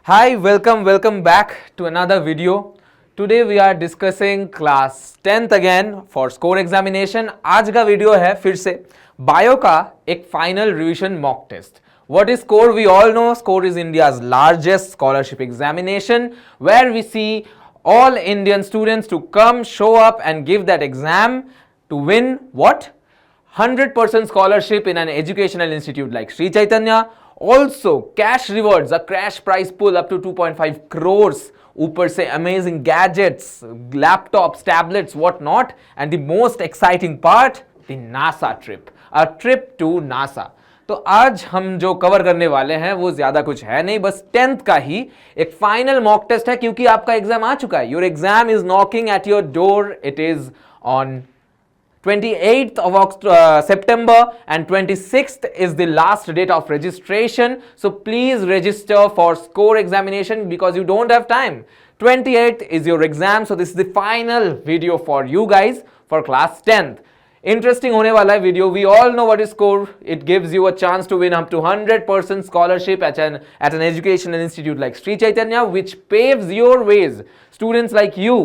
Hi, welcome back to another video. Today we are discussing class 10th again for score examination. आज का video है फिर से bio का एक final revision mock test. What is score? We all know score is India's largest scholarship examination where we see all Indian students to come, show up and give that exam to win what? 100% scholarship in an educational institute like Sri Chaitanya. Also cash rewards, a cash prize pool up to 2.5 crores. ऊपर से amazing gadgets, laptops, tablets, what not, and the most exciting part, the NASA trip, a trip to NASA. तो आज हम जो cover करने वाले हैं वो ज्यादा कुछ है नहीं, बस 10th का ही एक फाइनल मॉक टेस्ट है क्योंकि आपका एग्जाम आ चुका है. Your exam is knocking at your door. It is on 28th of September and 26th is the last date of registration. So please register for score examination because you don't have time. 28th is your exam. So this is the final video for you guys for class 10th. Interesting होने वाला है video. We all know what is score. It gives you a chance to win up to 100% scholarship at an educational institute like Sri Chaitanya, which paves your ways. Students like you,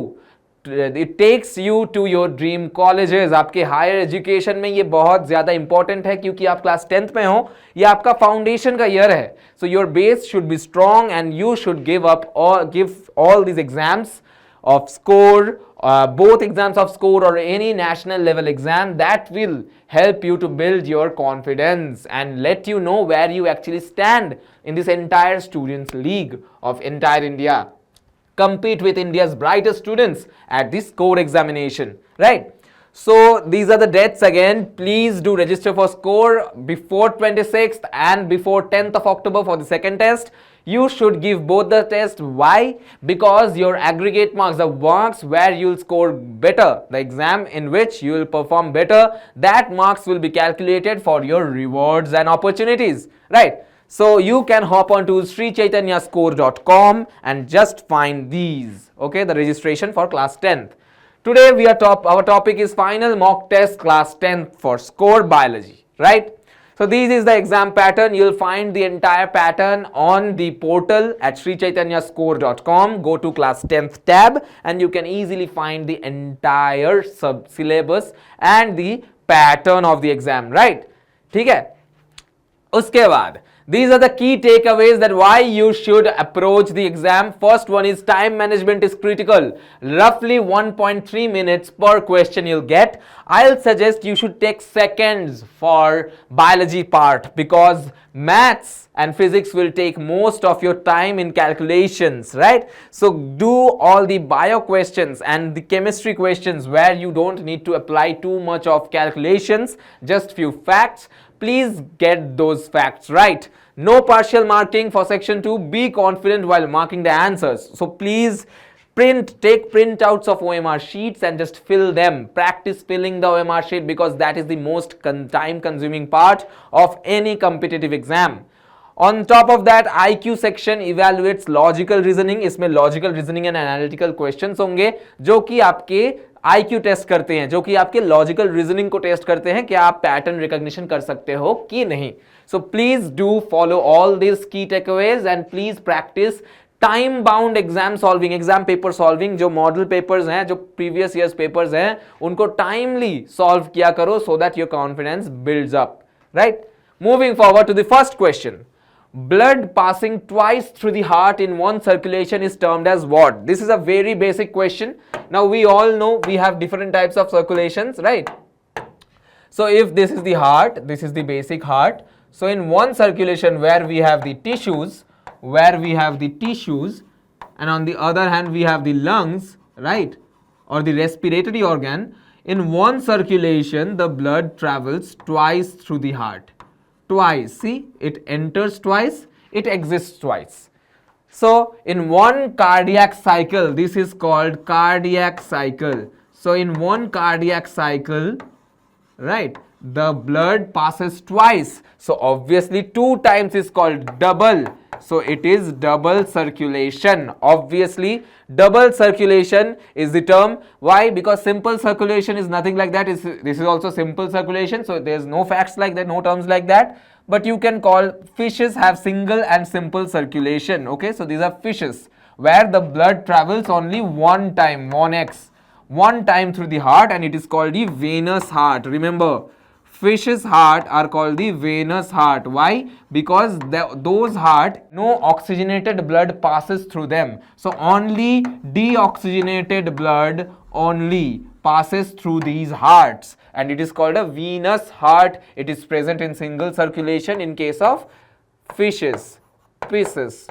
it takes you to your dream colleges. आपके higher education में ये बहुत ज़्यादा important है क्योंकि आप class 10th में हो. ये आपका फाउंडेशन का ईयर है. So your base should be strong and you should give all these exams of score, both exams of score or any national level exam that will help you to build your confidence and let you know where you actually stand in this entire students league of entire India. Compete with India's brightest students at this score examination, right? So these are the dates again. Please do register for score before 26th and before 10th of October for the second test. You should give both the tests. Why? Because your aggregate marks, the marks where you'll score better, the exam in which you will perform better, that marks will be calculated for your rewards and opportunities, right? So you can hop on to srichaitanyascore.com and just find these, okay, the registration for class 10th. Today our topic is final mock test class 10th for score biology, right? So this is the exam pattern. You'll find the entire pattern on the portal at srichaitanyascore.com. Go to class 10th tab and you can easily find the entire sub syllabus and the pattern of the exam, right? ठीक है. उसके बाद these are the key takeaways that why you should approach the exam. First one is time management is critical. Roughly 1.3 minutes per question you'll get. I'll suggest you should take seconds for biology part because maths and physics will take most of your time in calculations, right? So do all the bio questions and the chemistry questions where you don't need to apply too much of calculations, just few facts. Please get those facts right. No partial marking for section 2. Be confident while marking the answers. So please take printouts of OMR sheets and just fill them. Practice filling the OMR sheet because that is the most time consuming part of any competitive exam. On top of that, IQ section evaluates logical reasoning. इसमें logical reasoning and analytical questions होंगे जो कि आपके IQ test करते हैं, जो कि आपके लॉजिकल रीजनिंग को टेस्ट करते हैं कि आप पैटर्न रिकॉग्निशन कर सकते हो कि नहीं. So please do follow all this key takeaways and please practice time bound exam solving, exam paper solving. जो मॉडल पेपर्स हैं, जो प्रीवियस ईयर्स पेपर्स हैं, उनको टाइमली सॉल्व किया करो so that your confidence builds up, right? Moving forward to the first question. Blood passing twice through the heart in one circulation is termed as what? This is a very basic question. Now we all know we have different types of circulations, right? So if this is the heart, this is the basic heart. So in one circulation where we have the tissues, and on the other hand we have the lungs, right? Or the respiratory organ. In one circulation the blood travels twice through the heart. Twice, see, it enters twice, it exists twice. So in one cardiac cycle, this is called cardiac cycle. So in one cardiac cycle, right, the blood passes twice. So obviously 2 times is called double. So it is double circulation. Obviously double circulation is the term. Why? Because simple circulation is nothing like that. This is also simple circulation. So there's no facts like that, no terms like that. but you can call fishes have single and simple circulation. Okay, so these are fishes where the blood travels only one time, 1x, one time through the heart, and it is called the venous heart. Remember, fish's heart are called the venous heart. Why? Because those heart, no oxygenated blood passes through them. So only deoxygenated blood only passes through these hearts, and it is called a venous heart. It is present in single circulation in case of fishes, pisces,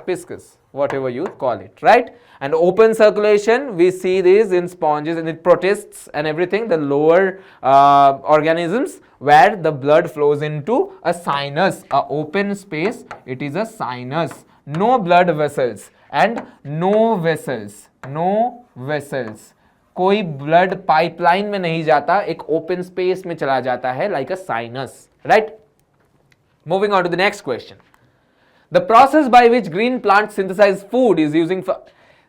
whatever you call it, right? And open circulation, we see these in sponges and in protists and everything, the lower organisms, where the blood flows into a sinus, a open space. It is a sinus. No blood vessels and no vessels, no vessels. कोई blood pipeline में नहीं जाता, एक open space में चला जाता है, like a sinus, right? Moving on to the next question. The process by which green plants synthesize food is using.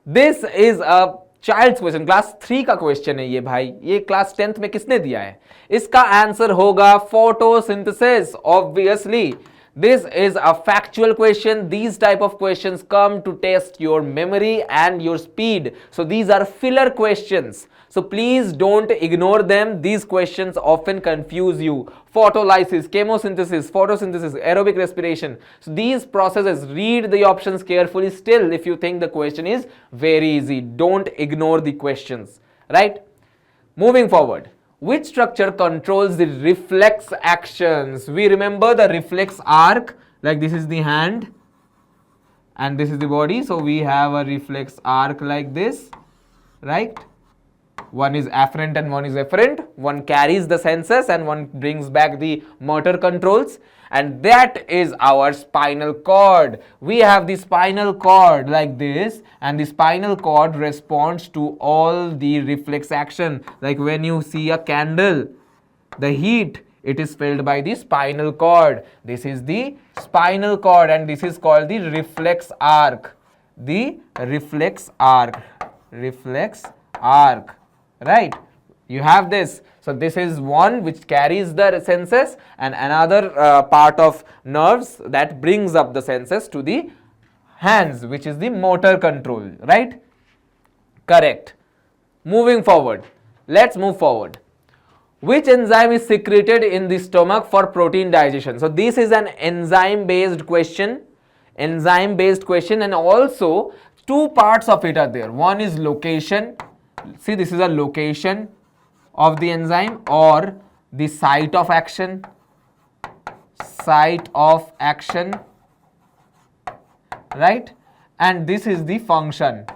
This is a child's question, class 3 का क्वेश्चन है ये भाई, ये क्लास 10th में किसने दिया है? इसका आंसर होगा photosynthesis, obviously. This is a factual question. These type of questions come to test your memory and your speed. So these are filler questions. So please don't ignore them. These questions often confuse you. Photolysis, chemosynthesis, photosynthesis, aerobic respiration. So these processes, read the options carefully. Still, if you think the question is very easy, don't ignore the questions, right? Moving forward. Which structure controls the reflex actions? We remember the reflex arc, like this is the hand and this is the body. So we have a reflex arc like this, right? One is afferent and one is efferent. One carries the senses and one brings back the motor controls. And that is our spinal cord. We have the spinal cord like this, and the spinal cord responds to all the reflex action. Like when you see a candle, the heat, it is felt by the spinal cord. This is the spinal cord, and this is called the reflex arc. The reflex arc. Reflex arc. Right? You have this. So this is one which carries the senses, and another part of nerves that brings up the senses to the hands, which is the motor control, right? Correct. Moving forward. Let's move forward. Which enzyme is secreted in the stomach for protein digestion? So this is an enzyme based question. Enzyme based question, and also two parts of it are there. One is location. See, this is a location of the enzyme, or the site of action. Site of action, right? And this is the function.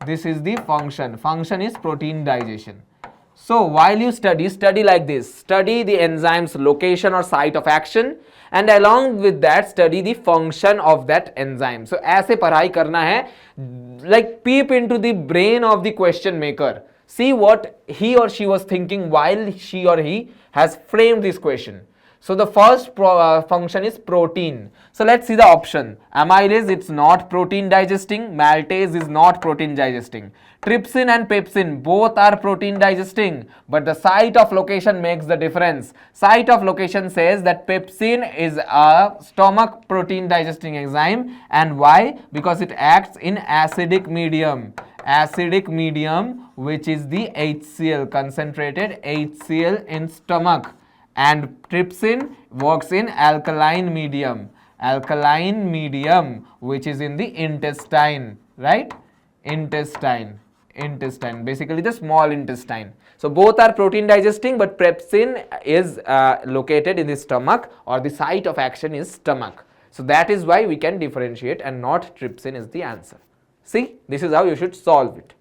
This is the function. Function is protein digestion. So while you study like this. Study the enzyme's location or site of action, and along with that study the function of that enzyme. So ऐसे पढ़ाई करना है, like peep into the brain of the question maker. See what he or she was thinking while she or he has framed this question. So the first function is protein. So let's see the option. Amylase, it's not protein digesting. Maltase is not protein digesting. Trypsin and pepsin, both are protein digesting, but the site of location makes the difference. Site of location says that pepsin is a stomach protein digesting enzyme. And why? Because it acts in acidic medium. Acidic medium, which is the HCl, concentrated HCl in stomach. And trypsin works in alkaline medium. Alkaline medium, which is in the intestine, right? Intestine. Basically the small intestine. So both are protein digesting, but pepsin is located in the stomach, or the site of action is stomach. So that is why we can differentiate, and not trypsin is the answer. See, this is how you should solve it.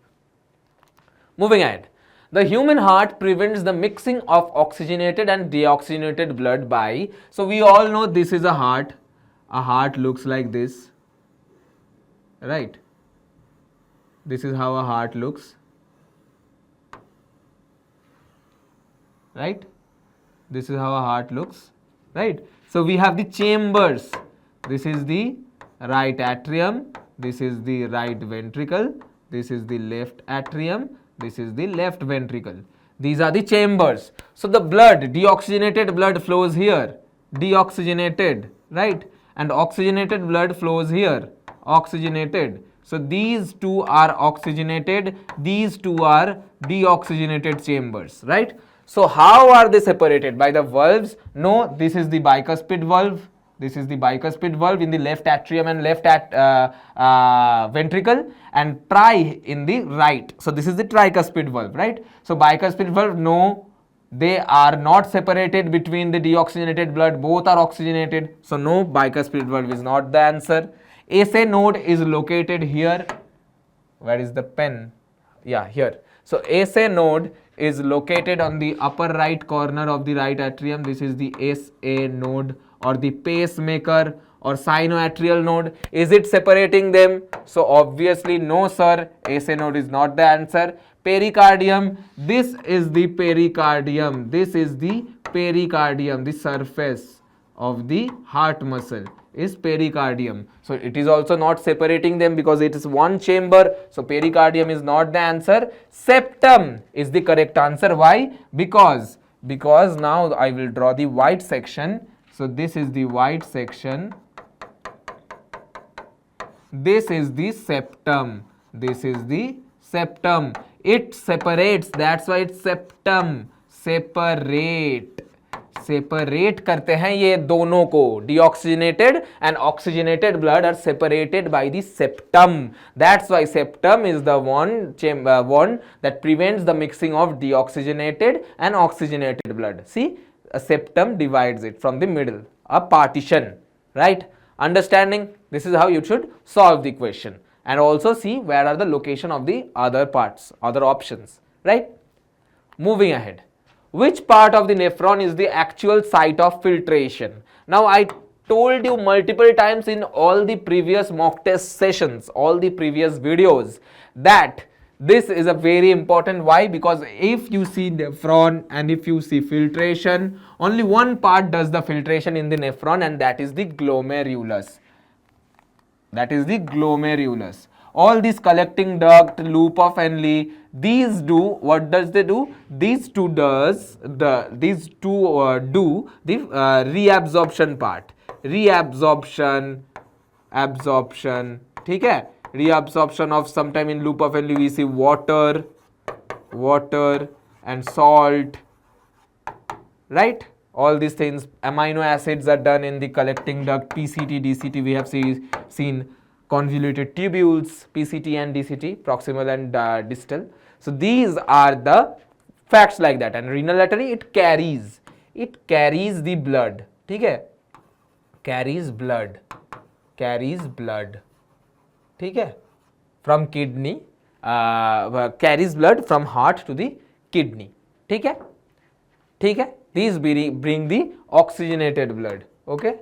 Moving ahead. The human heart prevents the mixing of oxygenated and deoxygenated blood by, so we all know this is a heart. A heart looks like this, right? This is how a heart looks, right? This is how a heart looks, right? So we have the chambers. This is the right atrium, this is the right ventricle, this is the left atrium, this is the left ventricle. These are the chambers. So the blood, deoxygenated blood flows here. Deoxygenated right? And oxygenated blood flows here, oxygenated. So these two are oxygenated, these two are deoxygenated chambers, right? So how are they separated? By the valves? No, this is the bicuspid valve. This is the bicuspid valve in the left atrium and left ventricle, and tri in the right. So this is the tricuspid valve, right? So bicuspid valve, no, they are not separated between the deoxygenated blood, both are oxygenated. So no, bicuspid valve is not the answer. SA node is located here. Where is the pen? Yeah, here. So SA node is located on the upper right corner of the right atrium. This is the SA node, or the pacemaker or sinoatrial node. Is it separating them? So obviously no, sir. SA node is not the answer. Pericardium, this is the pericardium. This is the pericardium, the surface of the heart muscle is pericardium. So it is also not separating them because it is one chamber. So pericardium is not the answer. Septum is the correct answer. Why? Because now I will draw the white section. So this is the white section. This is the septum. This is the septum. It separates, that's why it's septum. Separate करते हैं ये दोनों को. Deoxygenated and oxygenated blood are separated by the septum. That's why septum is the one that prevents the mixing of deoxygenated and oxygenated blood. See, a septum divides it from the middle, a partition, right? Understanding? This is how you should solve the question, and also see where are the location of the other parts, other options, right? Moving ahead. Which part of the nephron is the actual site of filtration? Now I told you multiple times in all the previous mock test sessions, all the previous videos, that this is a very important. Why? Because if you see nephron and if you see filtration, only one part does the filtration in the nephron, and that is the glomerulus. That is the glomerulus. All this collecting duct, loop of Henle, these do, what does they do? These two do the reabsorption part. Reabsorption, absorption, ठीक है? Reabsorption of, sometime in loop of Henle we see water and salt, right? All these things, amino acids are done in the collecting duct. PCT, DCT, we have seen convoluted tubules, PCT and DCT, proximal and distal. So these are the facts like that. And renal artery, it carries the blood, ठीक है? Carries blood, ठीक है? From kidney, carries blood from heart to the kidney, ठीक है? ठीक है? These bring the oxygenated blood, okay?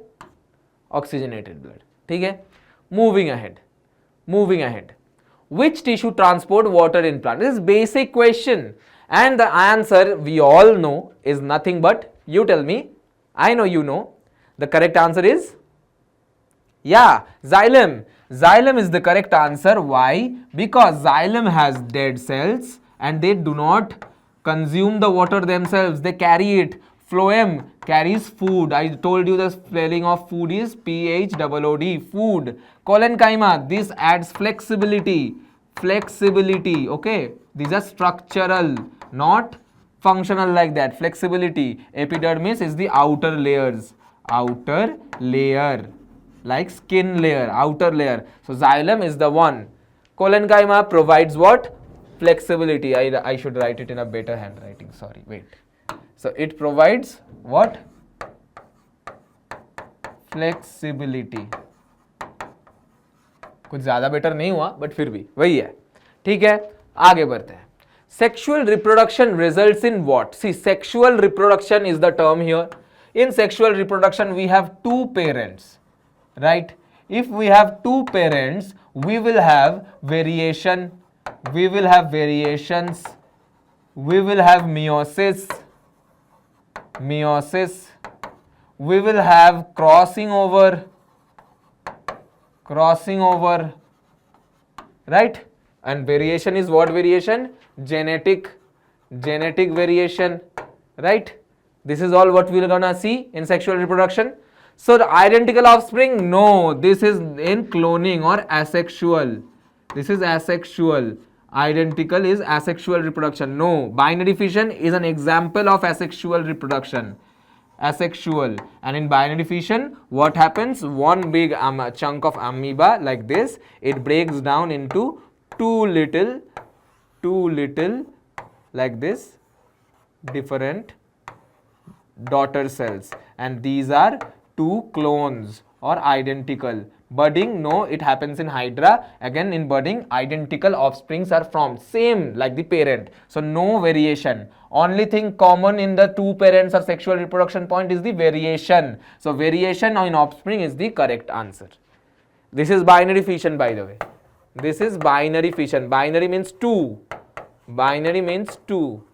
Oxygenated blood, ठीक है? Moving ahead. Which tissue transport water in plant? This is basic question, and the answer we all know is nothing but, you tell me, I know you know. The correct answer is, yeah, xylem. Xylem is the correct answer. Why? Because xylem has dead cells and they do not consume the water themselves, they carry it. Phloem carries food. I told you the spelling of food is PHOOD, food. Collenchyma, this adds flexibility, okay? These are structural, not functional like that. Flexibility. Epidermis is the outer layer, like skin layer, outer layer. So xylem is the one. Collenchyma provides what? Flexibility. I should write it in a better handwriting. Sorry, wait. So it provides what? Flexibility. कुछ ज़्यादा better नहीं हुआ, but फिर भी वही है, ठीक है? आगे बढ़ते हैं. Sexual reproduction results in what? See, sexual reproduction is the term here. In sexual reproduction, we have two parents, right? If we have two parents, we will have variation, we will have variations, we will have meiosis, we will have crossing over, right? And variation is what variation? Genetic variation, right? This is all what we're gonna see in sexual reproduction. So identical offspring, no, this is in cloning or asexual. This is asexual. Identical is asexual reproduction. No, binary fission is an example of asexual reproduction. Asexual. And in binary fission, what happens? One big chunk of amoeba like this, it breaks down into two little like this different daughter cells, and these are two clones or identical. Budding, no, it happens in hydra. Again, in budding, identical offsprings are formed, same like the parent, so no variation. Only thing common in the two parents or sexual reproduction point is the variation. So variation in offspring is the correct answer. This is binary fission, by the way. This is binary fission. Binary means two. Binary means two.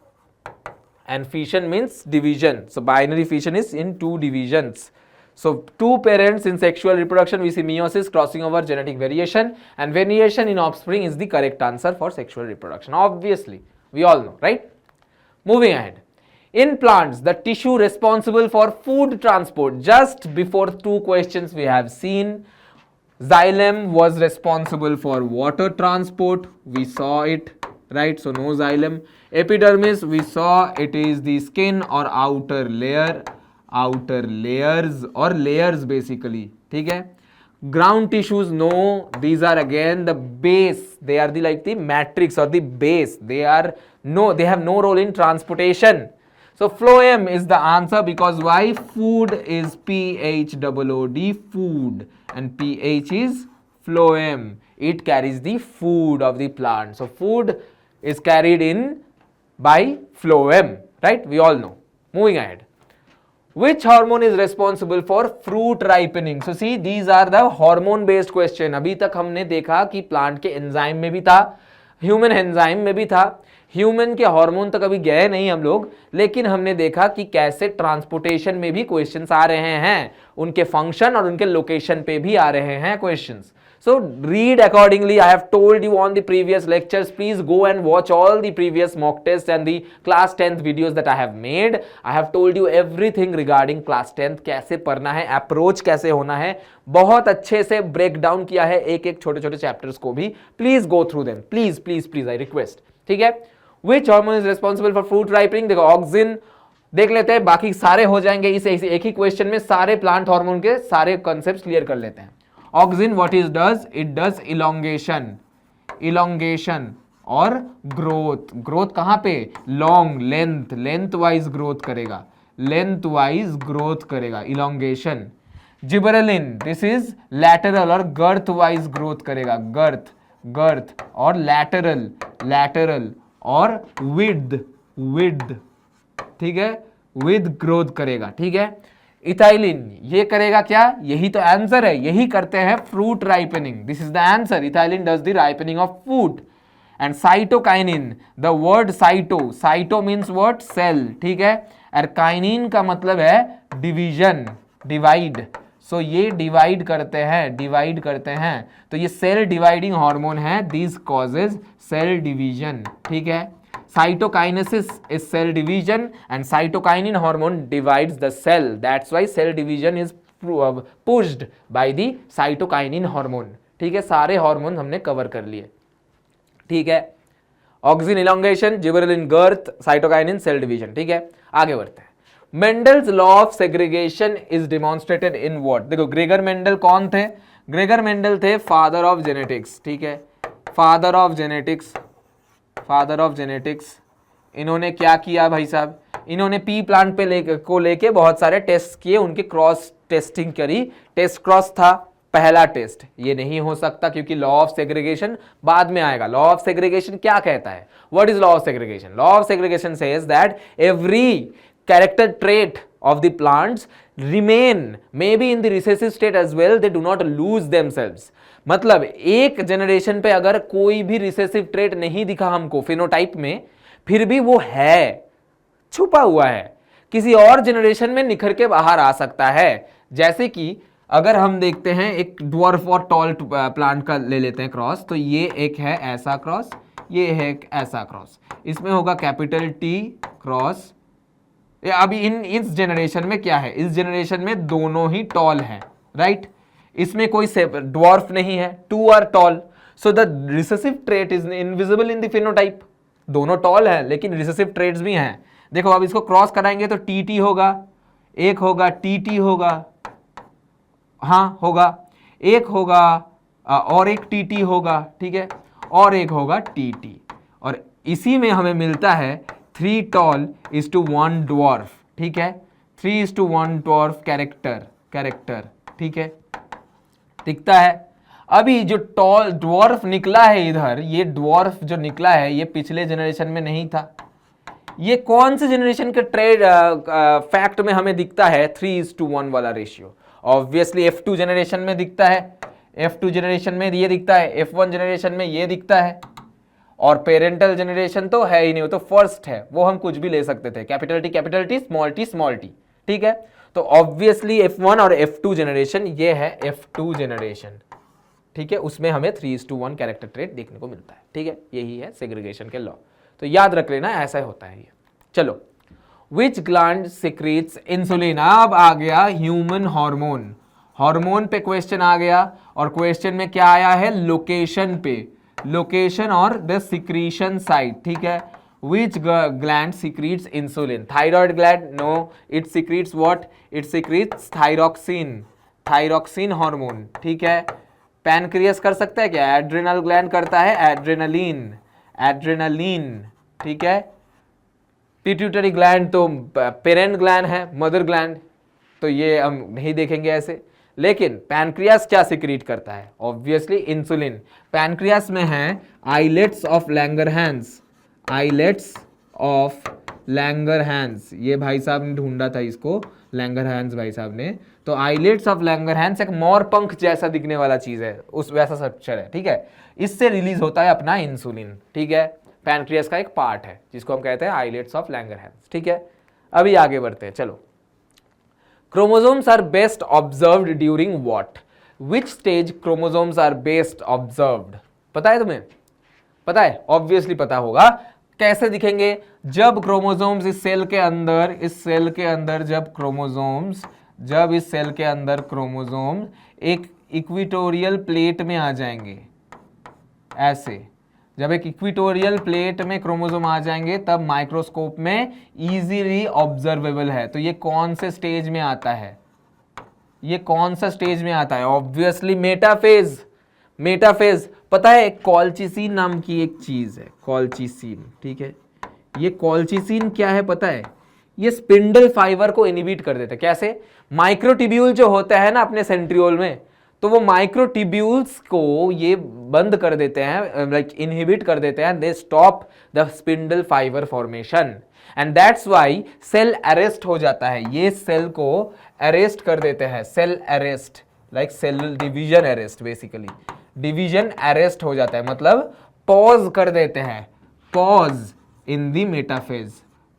And fission means division. So binary fission is in two divisions. So two parents in sexual reproduction, we see meiosis, crossing over, genetic variation, and variation in offspring is the correct answer for sexual reproduction. Obviously, we all know, right? Moving ahead. In plants, the tissue responsible for food transport, just before two questions we have seen, xylem was responsible for water transport, we saw it, right? So no xylem. Epidermis, we saw it is the skin or outer layer, outer layers or layers basically, ठीक है? Ground tissues, no, these are again the base, they are the like the matrix or the base, they have no role in transportation. So phloem is the answer, because why? Food is PHOOD, food, and pH is phloem, it carries the food of the plant. So food is carried in by phloem, right? We all know. Moving ahead. Which hormone is responsible for fruit ripening? So see, these are the hormone based question. अभी तक हमने देखा कि plant के enzyme में भी था, human enzyme में भी था, ह्यूमन के हार्मोन तक अभी गए नहीं हम लोग, लेकिन हमने देखा कि कैसे ट्रांसपोर्टेशन में भी क्वेश्चंस आ रहे हैं, उनके फंक्शन और उनके लोकेशन पे भी आ रहे हैं questions. So read accordingly. I have told you on the previous lectures, please go and watch all the previous mock tests and the class 10th videos that I have made. I have told you everything regarding class 10th, कैसे पढ़ना है, approach कैसे होना है, बहुत अच्छे से break down किया है एक एक छोटे छोटे चैप्टर्स को भी. Please go through them, please please please, I request. ठीक है. Which hormone is responsible for fruit ripening? देखो ऑक्सिन देख लेते हैं, बाकी सारे हो जाएंगे इस एक ही क्वेश्चन में, सारे प्लांट हार्मोन के सारे कॉन्सेप्ट्स क्लियर कर लेते हैं. Auxin, what it does elongation और growth कहाँ पे? long, length wise growth करेगा, elongation. Gibberellin, this is lateral और girth wise growth करेगा, girth और lateral और width, ठीक है, with growth करेगा, ठीक है. इथाइलिन ये करेगा क्या? यही तो आंसर है, यही करते हैं fruit ripening. This is the answer. Ethylene does the ripening of fruit. And cytokinin, the word cyto means what? Cell, ठीक है. और काइनिन का मतलब है डिवीजन, डिवाइड. सो ये डिवाइड करते हैं, तो ये सेल डिवाइडिंग हार्मोन है. दिस कॉजेज सेल डिवीजन, ठीक है. Cytokinesis is cell division and cytokinin hormone divides the cell. That's why cell division is pushed by the cytokinin hormone. ठीक है, सारे हार्मोन हमने कवर कर लिए. ठीक है. Auxin elongation, gibberellin girth, cytokinin cell division. ठीक है, आगे बढ़ते हैं. Mendel's law of segregation is demonstrated in what? देखो ग्रेगर मेंडल कौन थे? ग्रेगर मेंडल थे फादर ऑफ जेनेटिक्स. ठीक है, फादर ऑफ जेनेटिक्स. इन्होंने क्या किया भाई साहब? इन्होंने पी प्लांट पे लेके बहुत सारे टेस्ट किए, उनके क्रॉस टेस्टिंग करी. टेस्ट क्रॉस था पहला टेस्ट. ये नहीं हो सकता क्योंकि लॉ ऑफ सेग्रीगेशन बाद में आएगा. लॉ ऑफ सेग्रीगेशन क्या कहता है? What is law of segregation? Law of segregation says that every character trait of the plants remain maybe in the recessive state as well, they do not lose themselves. मतलब एक generation पे अगर कोई भी recessive trait नहीं दिखा हमको phenotype में, फिर भी वो है, छुपा हुआ है, किसी और जनरेशन में निखर के बाहर आ सकता है. जैसे कि अगर हम देखते हैं एक ड्वार्फ और टॉल प्लांट का ले लेते हैं क्रॉस, तो ये एक है ऐसा क्रॉस, ये है एक ऐसा क्रॉस. इसमें होगा कैपिटल टी क्रॉस अभी इस जनरेशन में क्या है, इस जनरेशन में दोनों ही टॉल हैं, राइट। इसमें कोई ड्वार्फ नहीं है, two are tall, so the recessive trait is invisible in the phenotype. दोनों टॉल है लेकिन रिसेसिव ट्रेट्स भी हैं। देखो अब इसको क्रॉस कराएंगे तो टी होगा, एक होगा टी होगा, हाँ होगा, एक होगा और एक टी होगा, ठीक है, और एक होगा टी, और इसी में हमें मिलता है 3 टॉल इज टू 1 ड्वार्फ, ठीक है, 3 इज टू 1 ड्वार्फ कैरेक्टर, ठीक है, दिखता है। अभी जो टॉल ड्वार्फ निकला है इधर, ये ड्वार्फ जो निकला है ये पिछले जनरेशन में नहीं था। ये कौन से जनरेशन के ट्रेड फैक्ट में हमें दिखता है 3:1 वाला रेशियो? ऑब्वियसली F2 जनरेशन में दिखता है, F2 जनरेशन में ये दिखता है, F1 जनरेशन में ये दिखता है, और पेरेंटल जनरेशन तो है ही नहीं, वो तो फर्स्ट है, वो हम कुछ भी ले सकते थे, कैपिटल टी स्मॉल टी, ठीक है। तो ऑब्वियसली F1 और F2 जनरेशन, ये है F2 जनरेशन, ठीक है, उसमें हमें 3:1 कैरेक्टर ट्रेट देखने को मिलता है, ठीक है, यही है सेग्रीगेशन के लॉ, तो याद रख लेना ऐसा होता है ये। चलो, विच ग्लैंड सिक्रीट्स इंसुलिन, अब आ गया ह्यूमन हार्मोन, हार्मोन पे क्वेश्चन आ गया, और क्वेश्चन में क्या आया है, लोकेशन पे, लोकेशन और द सिक्रीशन साइट, ठीक है। Which gland secretes insulin, thyroid gland, no, it secretes what, it secretes thyroxine, thyroxine hormone, ठीक है। पैनक्रियास कर सकता है क्या, एड्रिनल ग्लैंड करता है एड्रेनलिन, एड्रेनलिन, ठीक है। पिट्यूटरी ग्लैंड तो पेरेंट ग्लैंड है, मदर ग्लैंड, तो ये हम नहीं देखेंगे ऐसे। लेकिन पैनक्रियास क्या सिक्रीट करता है, ऑब्वियसली इंसुलिन। पैनक्रियास में है islets of Langerhans, islets of Langerhans, ये भाई साहब ने ढूंढा था इसको, लैंगरहैंस भाई साहब ने। तो आइलेट्स ऑफ लैंगरहैंस एक मोर पंख जैसा दिखने वाला चीज है, उस वैसा स्ट्रक्चर है, ठीक है। इससे रिलीज होता है अपना इंसुलिन, ठीक है, पैनक्रियास का एक पार्ट है जिसको हम कहते हैं आइलेट्स ऑफ लैंगरहैंस, ठीक है। अभी आगे बढ़ते हैं, चलो। Chromosomes are best observed during what, which stage chromosomes are best observed, पता है तुम्हें? पता है, ऑब्वियसली पता होगा। कैसे दिखेंगे, जब क्रोमोसोम्स इस सेल के अंदर, इस सेल के अंदर जब क्रोमोसोम्स, जब इस सेल के अंदर क्रोमोसोम एक इक्विटोरियल प्लेट में आ जाएंगे, ऐसे जब एक इक्विटोरियल प्लेट में क्रोमोसोम आ जाएंगे तब माइक्रोस्कोप में इजीली ऑब्जर्वेबल है। तो ये कौन से स्टेज में आता है, ये कौन सा स्टेज में आता है, ऑब्वियसली मेटाफेज, मेटाफेज। पता है कॉल्चिसिन नाम की एक चीज है, कॉल्चिसिन, ठीक है। ये कॉल्चिसिन क्या है पता है, ये स्पिंडल फाइबर को इनहिबिट कर देता है। कैसे, माइक्रोट्यूब्यूल जो होता है ना अपने सेंट्रियोल में, तो वो माइक्रोट्यूब्यूल्स को ये बंद कर देते हैं, लाइक इनहिबिट कर देते हैं, they stop the spindle fibre formation, and that's why cell arrest हो जाता है, ये सेल को अरेस्ट कर देते हैं, cell arrest, like cell division arrest, basically division arrest हो जाता है, मतलब पॉज कर देते हैं, pause in the metaphase,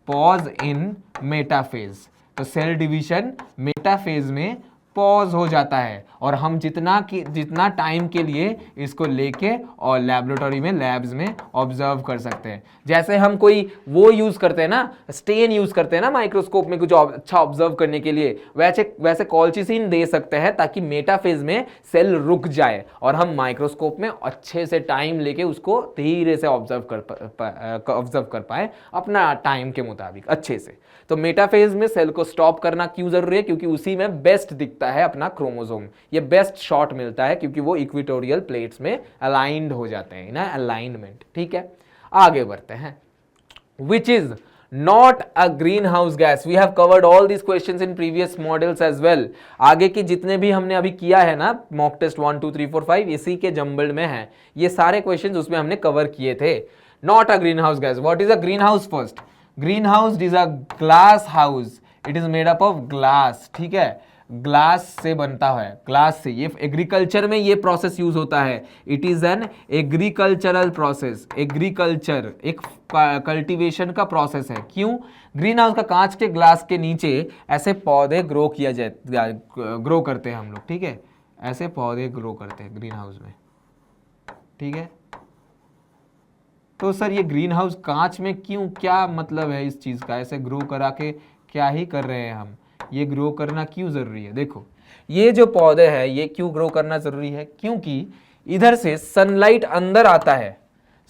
pause in metaphase. तो सेल डिवीजन मेटाफेज में पॉज हो जाता है, और हम जितना टाइम के लिए इसको लेके और लेबोरेटरी में, लैब्स में ऑब्जर्व कर सकते हैं। जैसे हम कोई वो यूज करते हैं ना, स्टेन यूज करते हैं ना माइक्रोस्कोप में कुछ अच्छा ऑब्जर्व करने के लिए, वैसे कॉल्चिसिन दे सकते हैं ताकि मेटाफेज में सेल रुक जाए और हम माइक्रोस्कोप में अच्छे से टाइम लेके उसको धीरे से ऑब्जर्व कर पाए अपना टाइम के मुताबिक अच्छे से। तो मेटाफेज में सेल को स्टॉप करना क्यों जरूरी है, क्योंकि उसी में बेस्ट दिखता है अपना क्रोमोसोम, ये बेस्ट शॉट मिलता है क्योंकि वो इक्विटोरियल प्लेट्स में अलाइंड हो जाते हैं ना, अलाइनमेंट, ठीक है। आगे बढ़ते हैं, which is not a greenhouse gas, we have covered all these questions in previous models as well. आगे की जितने भी हमने अभी किया है ना, मॉक टेस्ट 1 2 3 4 5 इसी के जंबल्ड में है ये सारे क्वेश्चंस, उसमें हमने कवर किए थे। Not a greenhouse gas, what is a green house first, green house is a glass house, it is made up of glass, ठीक है, ग्लास से बनता है, ग्लास से। ये एग्रीकल्चर में ये प्रोसेस यूज होता है, it is an agricultural process, agriculture एक कल्टीवेशन का प्रोसेस है। क्यों, ग्रीन हाउस का कांच के ग्लास के नीचे ऐसे पौधे ग्रो किया जाए, ग्रो करते हैं हम लोग, ठीक है, ऐसे पौधे ग्रो करते हैं ग्रीन हाउस में, ठीक है। तो सर ये ग्रीन हाउस कांच में क्यों, क्या मतलब है इस चीज का, ऐसे ग्रो करा के क्या ही कर रहे हैं हम, ये ग्रो करना क्यों ज़रूरी है? देखो ये जो पौधे हैं ये क्यों ग्रो करना ज़रूरी है? क्योंकि इधर से सनलाइट अंदर आता है,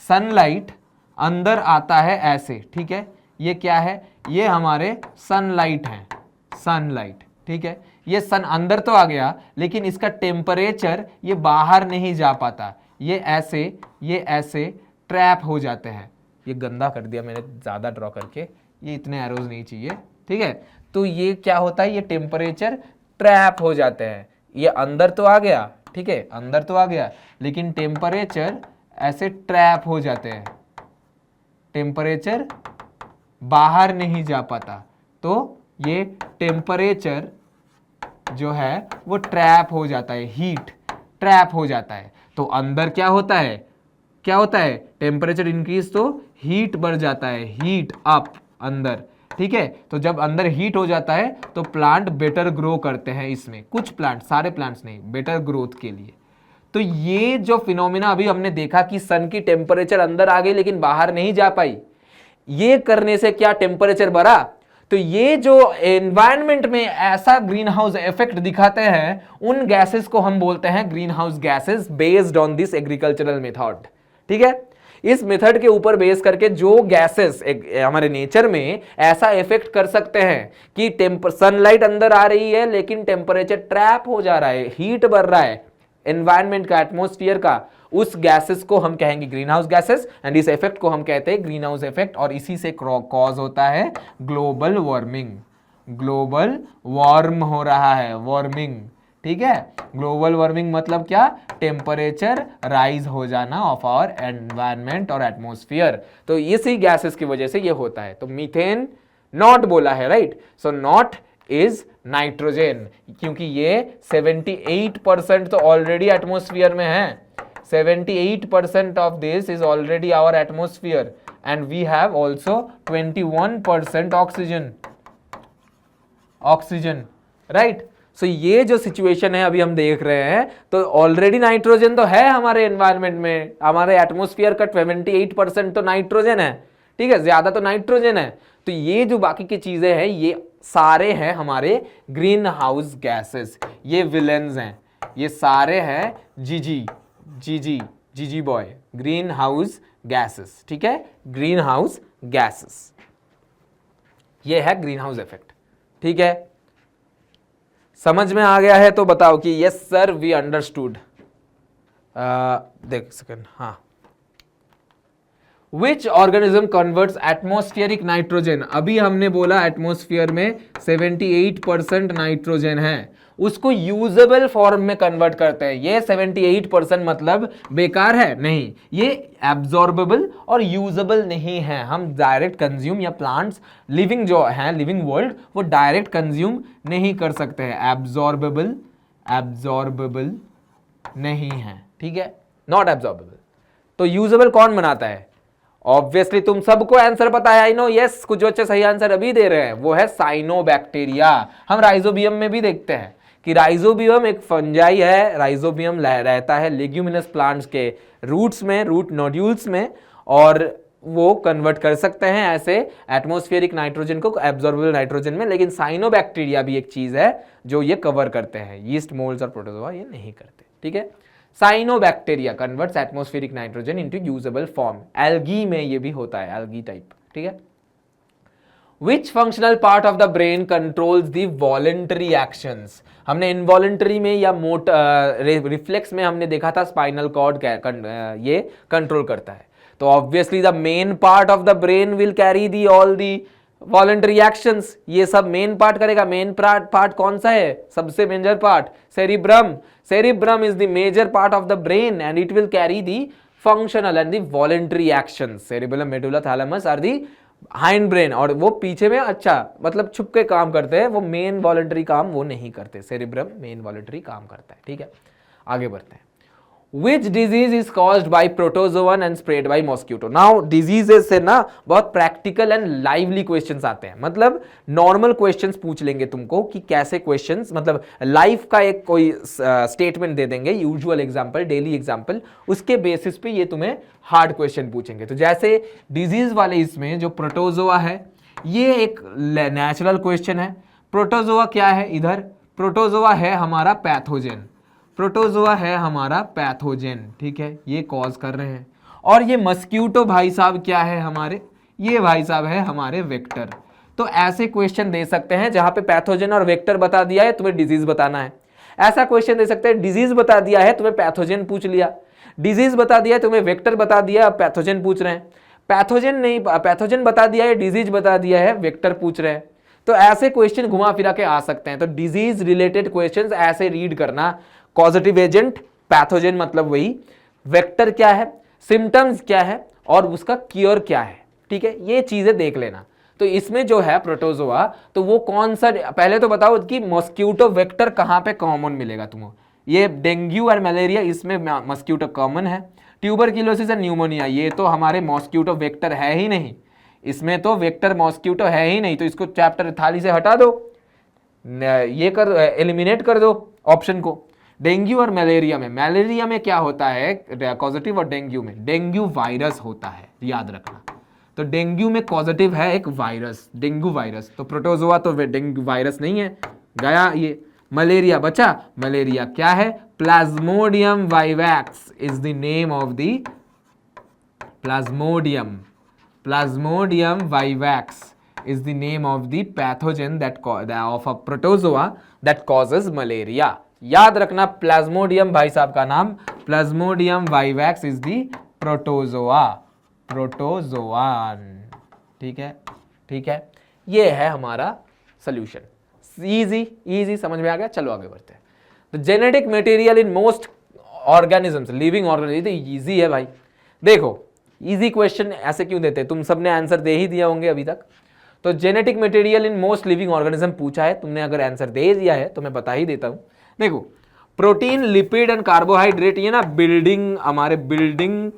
सनलाइट अंदर आता है ऐसे, ठीक है। ये क्या है? ये हमारे सनलाइट हैं, सनलाइट, ठीक है। ये सन अंदर तो आ गया लेकिन इसका टेम्परेचर ये बाहर नहीं जा पाता, ये ऐसे ट्रैप हो जाते हैं। ये गंदा कर दिया मैंने ज़्यादा ड्रॉ करके, ये इतने एरोज नहीं चाहिए, ठीक है। तो ये क्या होता है, ये टेम्परेचर ट्रैप हो जाते हैं। ये अंदर तो आ गया, ठीक है, अंदर तो आ गया लेकिन टेम्परेचर ऐसे ट्रैप हो जाते हैं, टेम्परेचर बाहर नहीं जा पाता। तो ये टेम्परेचर जो है वो ट्रैप हो जाता है, हीट ट्रैप हो जाता है। तो अंदर क्या होता है, क्या होता है? टेम्परेचर इंक्रीज तो हीट बढ़ जाता है, हीट अप अंदर, ठीक है। तो जब अंदर हीट हो जाता है तो प्लांट बेटर ग्रो करते हैं इसमें, कुछ प्लांट, सारे प्लांट्स नहीं, बेटर ग्रोथ के लिए। तो ये जो फिनोमिना अभी हमने देखा कि सन की टेम्परेचर अंदर आ गई लेकिन बाहर नहीं जा पाई, ये करने से क्या टेम्परेचर बढ़ा? तो ये जो एनवायरनमेंट में ऐसा ग्रीन हाउस इफेक्ट दिखाते हैं, उन गैसेस को हम बोलते हैं green house gases based on this agricultural method, ठीक है। इस मेथड के ऊपर बेस करके जो गैसेस हमारे नेचर में ऐसा इफेक्ट कर सकते हैं कि सनलाइट अंदर आ रही है लेकिन टेम्परेचर ट्रैप हो जा रहा है, हीट बढ़ रहा है एनवायरनमेंट का, एटमॉस्फेयर का, उस गैसेस को हम कहेंगे ग्रीन हाउस गैसेस एंड इस इफेक्ट को हम कहते हैं ग्रीन हाउस इफेक्ट। और इसी से कॉज होता है ग्लोबल वार्मिंग, ग्लोबल वार्म हो रहा है, वार्मिंग, ठीक है। ग्लोबल वार्मिंग मतलब क्या? टेम्परेचर राइज हो जाना ऑफ आवर एनवायरनमेंट और एटमॉस्फेयर। तो इसी गैसेस की वजह से ये होता है। तो मीथेन नॉट बोला है, right. So not is nitrogen, क्योंकि ये 78% तो ऑलरेडी एटमॉस्फेयर में है, 78% of this is already our atmosphere and we have also 21% oxygen, right? So ये जो सिचुएशन है अभी हम देख रहे हैं, तो ऑलरेडी नाइट्रोजन तो है हमारे एनवायरनमेंट में, हमारे एटमॉस्फेयर का 28% तो नाइट्रोजन है, ठीक है, ज्यादा तो नाइट्रोजन है। तो ये जो बाकी की चीजें हैं ये सारे हैं हमारे ग्रीन हाउस गैसेस, ये विलेंस हैं, ये सारे हैं जीजी बॉय, ग्रीन हाउस गैसेस, ठीक है, ग्रीन हाउस गैसेस, ये है ग्रीन हाउस इफेक्ट, ठीक है। समझ में आ गया है तो बताओ कि यस सर वी अंडरस्टूड। देख सेकंड, हाँ। Which organism converts atmospheric nitrogen? अभी हमने बोला एटमॉस्फेयर में 78% नाइट्रोजन है, उसको यूजेबल फॉर्म में कन्वर्ट करते हैं। ये 78% मतलब बेकार है? नहीं, ये एब्जॉर्बेबल और यूजेबल नहीं है। हम डायरेक्ट कंज्यूम, या प्लांट्स लिविंग जो है, लिविंग वर्ल्ड, वो डायरेक्ट कंज्यूम नहीं कर सकते हैं। एब्जॉर्बेबल नहीं है, ठीक है, नॉट एब्जॉर्बेबल। तो यूजेबल कौन बनाता है? ऑब्वियसली तुम सबको आंसर पता है, आई नो, यस, कुछ बच्चे सही आंसर अभी दे रहे हैं, वो है साइनोबैक्टीरिया। हम राइजोबियम में भी देखते हैं कि राइजोबियम एक फंजाई है, राइजोबियम रहता है लेग्यूमिनस प्लांट्स के रूट्स में, रूट नोड्यूल्स में, और वो कन्वर्ट कर सकते हैं ऐसे एटमॉस्फेरिक नाइट्रोजन को एब्जॉर्बेबल नाइट्रोजन में। लेकिन साइनोबैक्टीरिया भी एक चीज है जो ये कवर करते हैं, यीस्ट, मोल्ड्स और प्रोटोजोआ ये नहीं करते, ठीक है। Cyanobacteria converts atmospheric nitrogen into usable form. Algae में ये भी होता है, एल्गी टाइप, ठीक है। Which functional part of the brain controls the voluntary actions? हमने इनवॉलेंटरी में या रिफ्लेक्स में हमने देखा था स्पाइनल कॉर्ड ये कंट्रोल करता है। तो obviously the main part of the brain will carry the all the voluntary actions, ये सब मेन पार्ट करेगा। मेन पार्ट कौन सा है? सबसे major part cerebrum. Cerebrum is the major part of the brain and it will carry the functional and the voluntary actions. Cerebellum, medulla, thalamus are the hind brain, और वो पीछे में अच्छा मतलब छुप के काम करते हैं, वो मेन वॉलेंटरी काम वो नहीं करते। सेरिब्रम मेन वॉलेंटरी काम करता है, ठीक है। आगे बढ़ते हैं। Which disease is caused by protozoan and spread by mosquito? Now diseases से ना बहुत practical and lively questions आते हैं, मतलब normal questions पूछ लेंगे तुमको कि कैसे questions, मतलब लाइफ का एक कोई स्टेटमेंट दे देंगे, यूजुअल एग्जाम्पल, डेली एग्जाम्पल, उसके बेसिस पे ये तुम्हें हार्ड क्वेश्चन पूछेंगे। तो जैसे डिजीज वाले इसमें जो प्रोटोजोआ है ये एक नेचुरल क्वेश्चन है। प्रोटोजोआ क्या है इधर, प्रोटोजोआ है हमारा पैथोजेन, प्रोटोजोआ है हमारा पैथोजेन, ठीक है, ये कॉज कर रहे हैं। और ये मस्क्यूटो भाई साहब क्या है हमारे, ये भाई साहब है हमारे वेक्टर। तो ऐसे क्वेश्चन दे सकते हैं जहां पे पैथोजेन और वेक्टर बता दिया है, तुम्हें डिजीज बताना है। ऐसा क्वेश्चन दे सकते हैं, डिजीज बता दिया है, तुम्हें पैथोजेन पूछ लिया, डिजीज बता दिया है, तुम्हें वेक्टर बता दिया, अब पैथोजेन पूछ रहे हैं, पैथोजेन नहीं, पैथोजेन बता दिया है, डिजीज बता दिया है, वेक्टर पूछ रहे हैं। तो ऐसे क्वेश्चन घुमा फिरा के आ सकते हैं। तो डिजीज रिलेटेड क्वेश्चंस ऐसे रीड करना, कॉजेटिव एजेंट, पैथोजेन मतलब वही, वेक्टर क्या है, सिम्टम्स क्या है और उसका क्योर क्या है, ठीक है, ये चीजें देख लेना। तो इसमें जो है प्रोटोजोआ, तो वो कौन सा, पहले तो बताओ कि मॉस्क्यूटो वेक्टर कहां पे कॉमन मिलेगा तुमको। ये डेंगू और मलेरिया, इसमें मॉस्क्यूटो कॉमन है। ट्यूबरक्लोसिस और न्यूमोनिया, ये तो हमारे मॉस्क्यूटो वेक्टर है ही नहीं, इसमें तो वेक्टर मॉस्क्यूटो है ही नहीं, तो इसको चैप्टर थाली से हटा दो, ये कर एलिमिनेट कर दो ऑप्शन को। डेंगू और मलेरिया में क्या होता है पॉजिटिव, और डेंगू में डेंगू वायरस होता है, याद रखना। तो डेंगू में पॉजिटिव है एक वायरस, डेंगू वायरस, तो प्रोटोजोआ तो डेंगू वायरस नहीं है, गया ये। मलेरिया बचा, मलेरिया क्या है, Plasmodium vivax is the name of the Plasmodium vivax is the name of the pathogen that of a protozoa that causes malaria। याद रखना प्लाज्मोडियम भाई साहब का नाम, Plasmodium vivax is the protozoan, ठीक है, ठीक है, ये है हमारा सोल्यूशन। इजी समझ में आ गया। चलो आगे बढ़ते हैं। The genetic material in most organisms, living organism, easy है भाई। देखो इजी क्वेश्चन ऐसे क्यों देते हैं, तुम सबने आंसर दे ही दिया होंगे अभी तक। तो genetic material in most living organism पूछा है, तुमने अगर आंसर दे दिया है तो मैं बता ही देता हूं। देखो प्रोटीन, लिपिड एंड कार्बोहाइड्रेट, ये ना बिल्डिंग, हमारे बिल्डिंग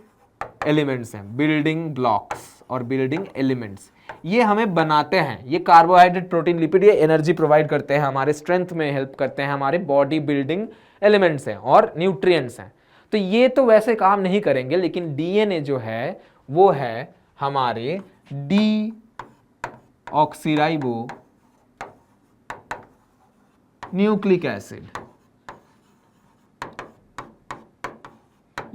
एलिमेंट्स हैं, बिल्डिंग ब्लॉक्स और बिल्डिंग एलिमेंट्स, ये हमें बनाते हैं। ये कार्बोहाइड्रेट, प्रोटीन, लिपिड, ये एनर्जी प्रोवाइड करते हैं, हमारे स्ट्रेंथ में हेल्प करते हैं, हमारे बॉडी बिल्डिंग एलिमेंट्स हैं और न्यूट्रिएंट्स हैं। तो ये तो वैसे काम नहीं करेंगे, लेकिन डीएनए जो है वो है हमारे डी ऑक्सीराइबो न्यूक्लिक एसिड।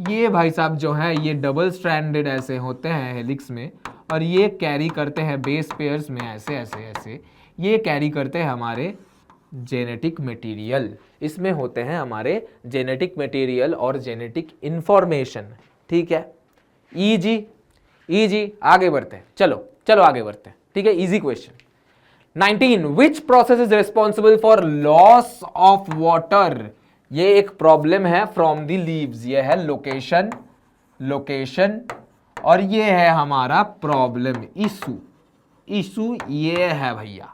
ये भाई साहब जो है ये डबल स्ट्रैंडेड ऐसे होते हैं हेलिक्स में, और ये कैरी करते हैं बेस पेयर्स में ऐसे ऐसे ऐसे, ये कैरी करते हैं हमारे जेनेटिक मटेरियल। इसमें होते हैं हमारे जेनेटिक मटेरियल और जेनेटिक इंफॉर्मेशन, ठीक है। इजी आगे बढ़ते हैं, चलो आगे बढ़ते हैं, ठीक है। Easy question 19, which process is responsible for loss of water. ये एक प्रॉब्लम है फ्रॉम द लीव्स, ये है लोकेशन और ये है हमारा प्रॉब्लम इशू ये है भैया,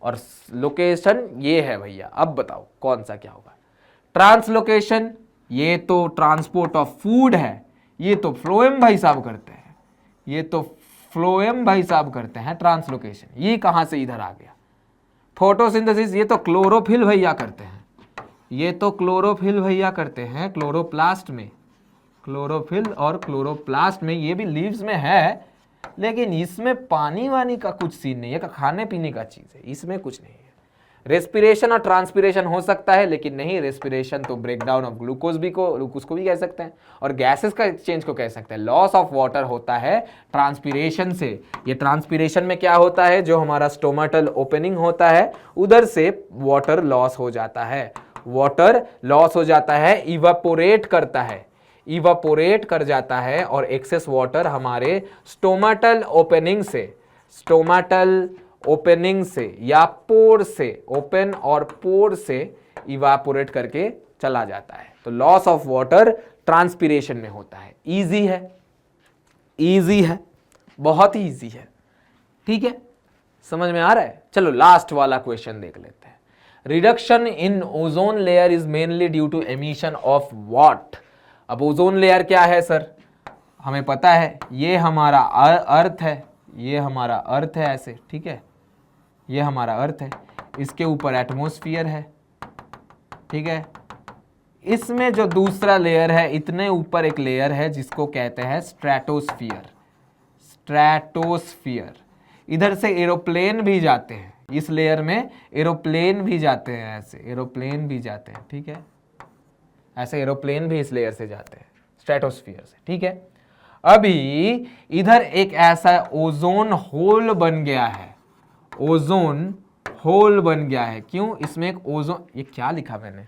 और लोकेशन ये है भैया। अब बताओ कौन सा क्या होगा। ट्रांसलोकेशन, ये तो ट्रांसपोर्ट ऑफ फूड है, ये तो फ्लोएम भाई साहब करते हैं, ये तो फ्लोएम भाई साहब करते हैं ट्रांसलोकेशन, ये कहां से इधर आ गया। फोटोसिंथेसिस, ये तो क्लोरोफिल भैया करते हैं, ये तो क्लोरोफिल भैया करते हैं क्लोरोप्लास्ट में, क्लोरोफिल और क्लोरोप्लास्ट में, ये भी लीव्स में है, लेकिन इसमें पानी वानी का कुछ सीन नहीं है, खाने पीने का चीज है, इसमें कुछ नहीं है। रेस्पिरेशन और ट्रांसपिरेशन हो सकता है, लेकिन नहीं, रेस्पिरेशन तो ब्रेक डाउन ऑफ ग्लूकोज को भी कह सकते हैं, और गैसेस का एक्सचेंज को कह सकते हैं। लॉस ऑफ वाटर होता है ट्रांसपिरेशन से। ये ट्रांसपिरेशन में क्या होता है, जो हमारा स्टोमेटल ओपनिंग होता है उधर से वाटर लॉस हो जाता है, वाटर लॉस हो जाता है, इवापोरेट करता है, इवापोरेट कर जाता है, और एक्सेस वाटर हमारे स्टोमेटल ओपनिंग से या पोर से, ओपन और पोर से इवापोरेट करके चला जाता है। तो लॉस ऑफ वाटर ट्रांसपिरेशन में होता है। इजी है, बहुत ही इजी है, ठीक है, समझ में आ रहा है। चलो लास्ट वाला क्वेश्चन देख लेते हैं। Reduction in ozone layer is mainly due to emission of what. अब ओजोन लेयर क्या है सर, हमें पता है, ये हमारा अर्थ है, ये हमारा अर्थ है ऐसे, ठीक है, ये हमारा अर्थ है, इसके ऊपर एटमॉस्फेयर है, ठीक है। इसमें जो दूसरा लेयर है, इतने ऊपर एक लेयर है जिसको कहते हैं स्ट्रेटोस्फियर। इधर से एरोप्लेन भी जाते हैं, इस लेयर में एरोप्लेन भी जाते हैं, ऐसे एरोप्लेन भी जाते हैं, ठीक है, ऐसे एरोप्लेन भी इस लेयर से जाते हैं स्ट्रेटोस्फीयर से, ठीक है। अभी इधर एक ऐसा ओजोन होल बन गया है, ओजोन होल बन गया है। क्यों? इसमें एक ओजोन, ये क्या लिखा मैंने,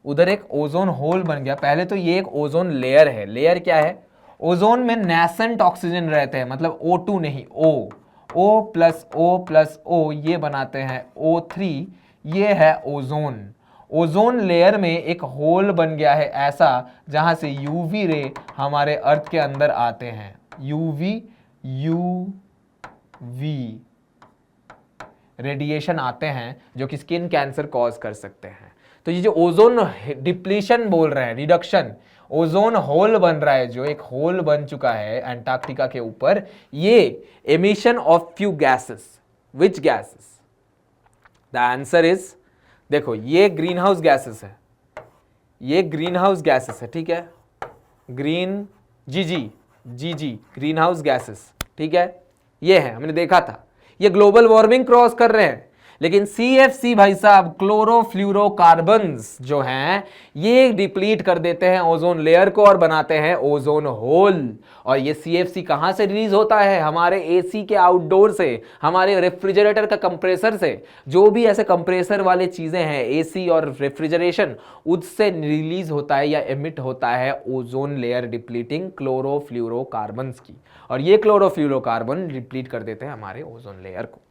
उधर एक ओजोन होल बन गया। पहले तो ये एक ओजोन लेयर है। लेयर क्या है? ओजोन में नेसेंट ऑक्सीजन रहते हैं, मतलब O2 नहीं, O plus O plus O ये बनाते हैं O3, ये है ओजोन। ओजोन लेयर में एक होल बन गया है ऐसा, जहां से यूवी रे हमारे अर्थ के अंदर आते हैं। यूवी रेडिएशन आते हैं जो कि स्किन कैंसर कॉज कर सकते हैं। तो ये जो ओजोन डिप्लीशन बोल रहे हैं, रिडक्शन, ओजोन होल बन रहा है, जो एक होल बन चुका है अंटार्कटिका के ऊपर, ये emission of few gases. Which gases? The answer is, देखो ये ग्रीन हाउस गैसेस है, ये ग्रीन हाउस गैसेस है, ठीक है, ग्रीन जी ग्रीन हाउस गैसेस, ठीक है, ये है, हमने देखा था, ये ग्लोबल वार्मिंग क्रॉस कर रहे हैं। लेकिन CFC भाई साहब, क्लोरोफ्लोरोकार्बन्स जो हैं, ये डिप्लीट कर देते हैं ओजोन लेयर को और बनाते हैं ओजोन होल। और ये CFC कहां से रिलीज होता है? हमारे AC के आउटडोर से, हमारे रेफ्रिजरेटर का कंप्रेसर से। जो भी ऐसे कंप्रेसर वाले चीजें हैं, AC और रेफ्रिजरेशन, उससे रिलीज होता है या एमिट होता है ओजोन लेयर डिप्लीटिंग क्लोरोफ्लोरोकार्बन्स की। और ये क्लोरोफ्लोरोकार्बन डिप्लीट कर देते हैं हमारे ओजोन लेयर को।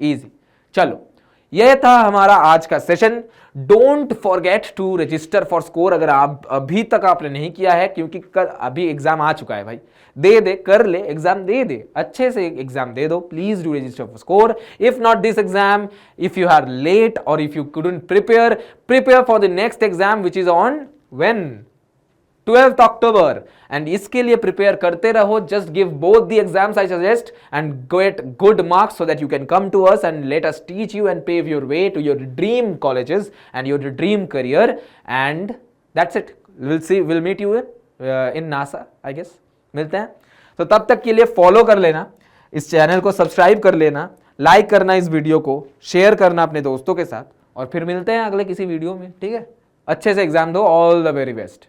इजी। चलो, यह था हमारा आज का session. Don't forget to register for score, अगर आप अभी तक आपने नहीं किया है, क्योंकि अभी एग्जाम आ चुका है भाई। दे कर ले एग्जाम, दे अच्छे से एग्जाम दे दो। Please do register for score. If not this exam, if you are late or if you couldn't prepare for the next exam which is on when 12th October, and इसके लिए prepare करते रहो। Just give both the exams I suggest and get good marks so that you can come to us and let us teach you and pave your way to your dream colleges and your dream career. And that's it. Will meet you in NASA, I guess. मिलते हैं। तो तब तक के लिए follow कर लेना, इस चैनल को सब्सक्राइब कर लेना, लाइक करना इस वीडियो को, शेयर करना अपने दोस्तों के साथ, और फिर मिलते हैं अगले किसी वीडियो में, ठीक है। अच्छे से एग्जाम दो। All the very best.